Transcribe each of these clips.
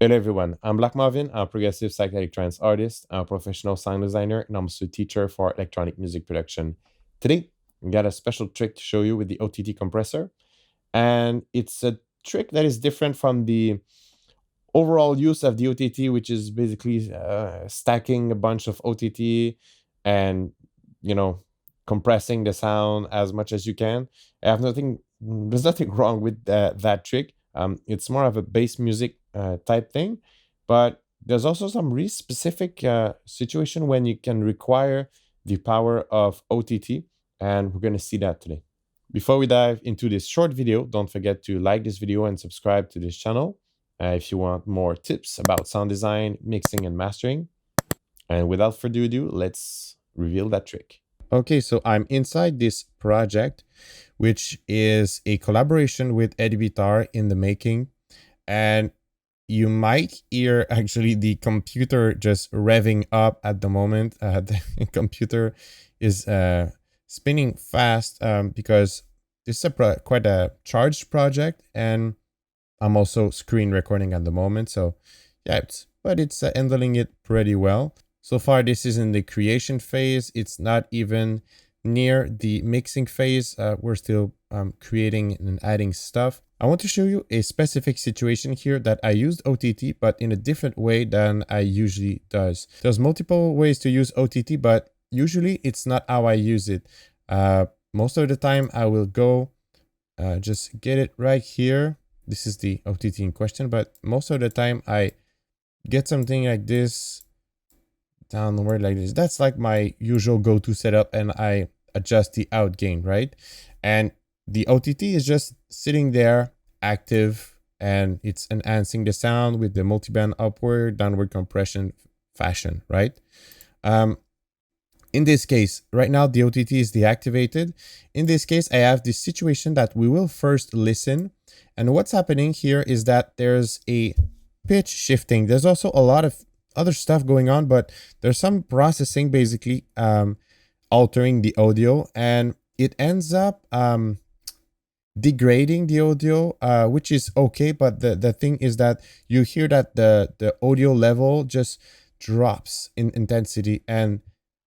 Hello everyone, I'm Black Marvin. I'm a progressive psychedelic trance artist. I'm a professional sound designer, and I'm also a teacher for electronic music production. Today, we got a special trick to show you with the O.T.T compressor, and it's a trick that is different from the overall use of the O.T.T, which is basically stacking a bunch of O.T.T and you know compressing the sound as much as you can. I have nothing. There's nothing wrong with that trick. It's more of a bass music type thing, but there's also some really specific situation when you can require the power of O.T.T, and we're going to see that today. Before we dive into this short video, don't forget to like this video and subscribe to this channel if you want more tips about sound design, mixing, and mastering. And without further ado, let's reveal that trick. Okay, so I'm inside this project, which is a collaboration with Eddie Vitar in the making. And you might hear actually the computer just revving up at the moment. The computer is spinning fast because this is quite a charged project, and I'm also screen recording at the moment. So yeah, it's handling it pretty well. So far, this is in the creation phase. It's not even near the mixing phase. We're still creating and adding stuff. I want to show you a specific situation here that I used O.T.T, but in a different way than I usually does. There's multiple ways to use O.T.T, but usually it's not how I use it. Most of the time I will go just get it right here. This is the O.T.T in question, but most of the time I get something like this downward like this. That's like my usual go-to setup, and I adjust the out gain, right? And the O.T.T is just sitting there active, and it's enhancing the sound with the multiband upward, downward compression fashion, right? In this case, right now the O.T.T is deactivated. In this case, I have this situation that we will first listen. And what's happening here is that there's a pitch shifting. There's also a lot of other stuff going on, but there's some processing basically altering the audio, and it ends up degrading the audio, which is okay. But the thing is that you hear that the audio level just drops in intensity, and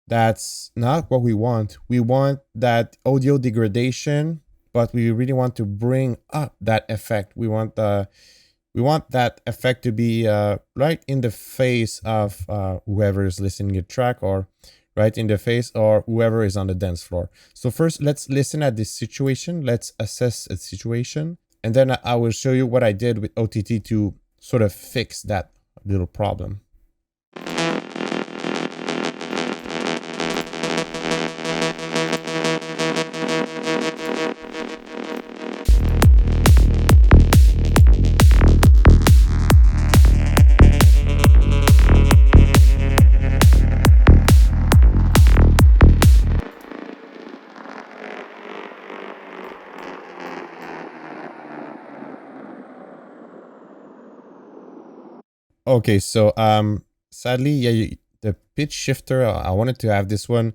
that's not what we want. We want that audio degradation, but we really want to bring up that effect. We want that effect to be right in the face of whoever is listening to the track, or right in the face or whoever is on the dance floor. So first, let's listen at this situation. Let's assess a situation, and then I will show you what I did with O.T.T to sort of fix that little problem. Okay, so sadly, yeah, the pitch shifter, I wanted to have this one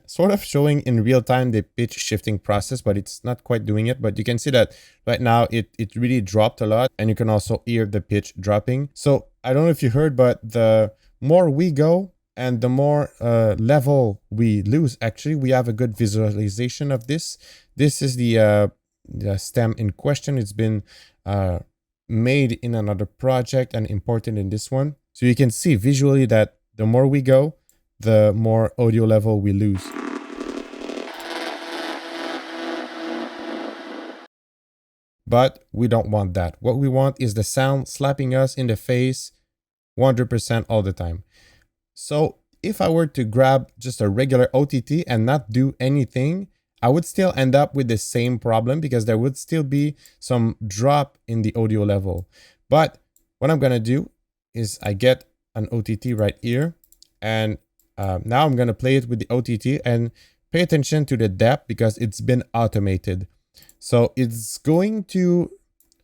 sort of showing in real time the pitch shifting process, but it's not quite doing it. But you can see that right now it really dropped a lot, and you can also hear the pitch dropping. So I don't know if you heard, but the more we go and the more level we lose, actually, we have a good visualization of this. This is the stem in question. It's been made in another project and imported in this one. So you can see visually that the more we go, the more audio level we lose. But we don't want that. What we want is the sound slapping us in the face 100% all the time. So if I were to grab just a regular O.T.T and not do anything, I would still end up with the same problem, because there would still be some drop in the audio level. But what I'm going to do is I get an O.T.T right here, and now I'm going to play it with the O.T.T and pay attention to the depth, because it's been automated. So it's going to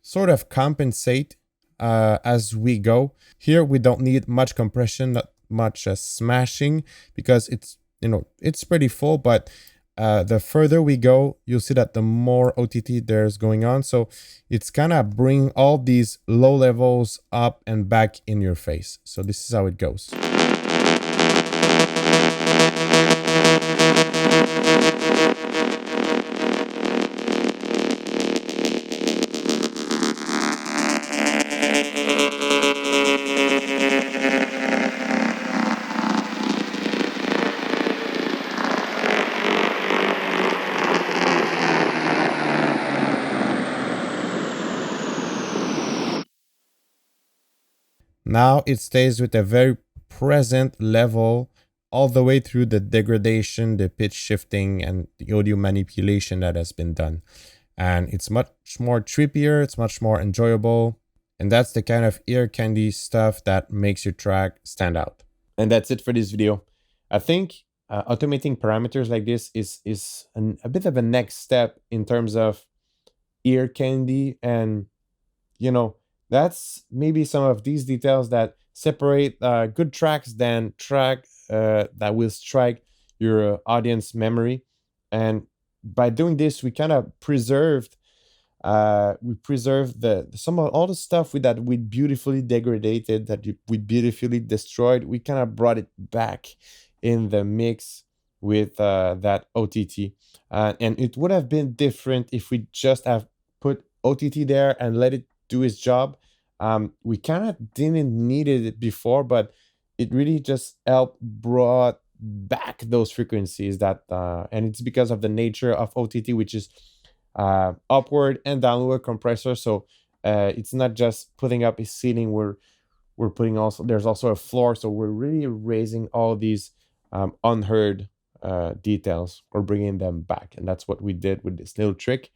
sort of compensate as we go. Here we don't need much compression, not much smashing, because it's, it's pretty full, but The further we go, you'll see that the more OTT there's going on. So it's kind of bring all these low levels up and back in your face. So this is how it goes. Now it stays with a very present level all the way through the degradation, the pitch shifting, and the audio manipulation that has been done. And it's much more trippier, it's much more enjoyable. And that's the kind of ear candy stuff that makes your track stand out. And that's it for this video. I think automating parameters like this is a bit of a next step in terms of ear candy, and you know, that's maybe some of these details that separate good tracks than track that will strike your audience memory. And by doing this, we preserved the some of all the stuff that we beautifully degraded, we beautifully destroyed. We kind of brought it back in the mix with that OTT, and it would have been different if we just have put OTT there and let it do its job. We kind of didn't need it before, but it really just helped brought back those frequencies that, and it's because of the nature of OTT, which is upward and downward compressor. So it's not just putting up a ceiling. We're putting also, there's also a floor. So we're really raising all these unheard details. We're bringing them back, and that's what we did with this little trick.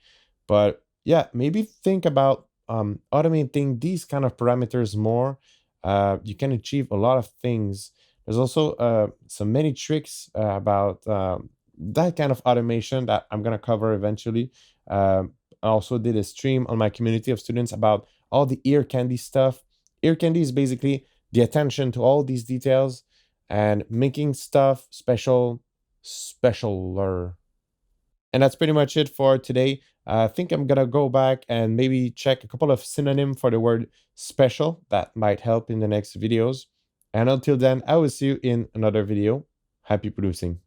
But yeah, maybe think about automating these kind of parameters more. You can achieve a lot of things. There's also some many tricks about that kind of automation that I'm gonna cover eventually. I also did a stream on my community of students about all the ear candy stuff. Ear candy is basically the attention to all these details and making stuff specialer. And that's pretty much it for today. I think I'm gonna go back and maybe check a couple of synonym for the word special that might help in the next videos. And until then, I will see you in another video. Happy producing.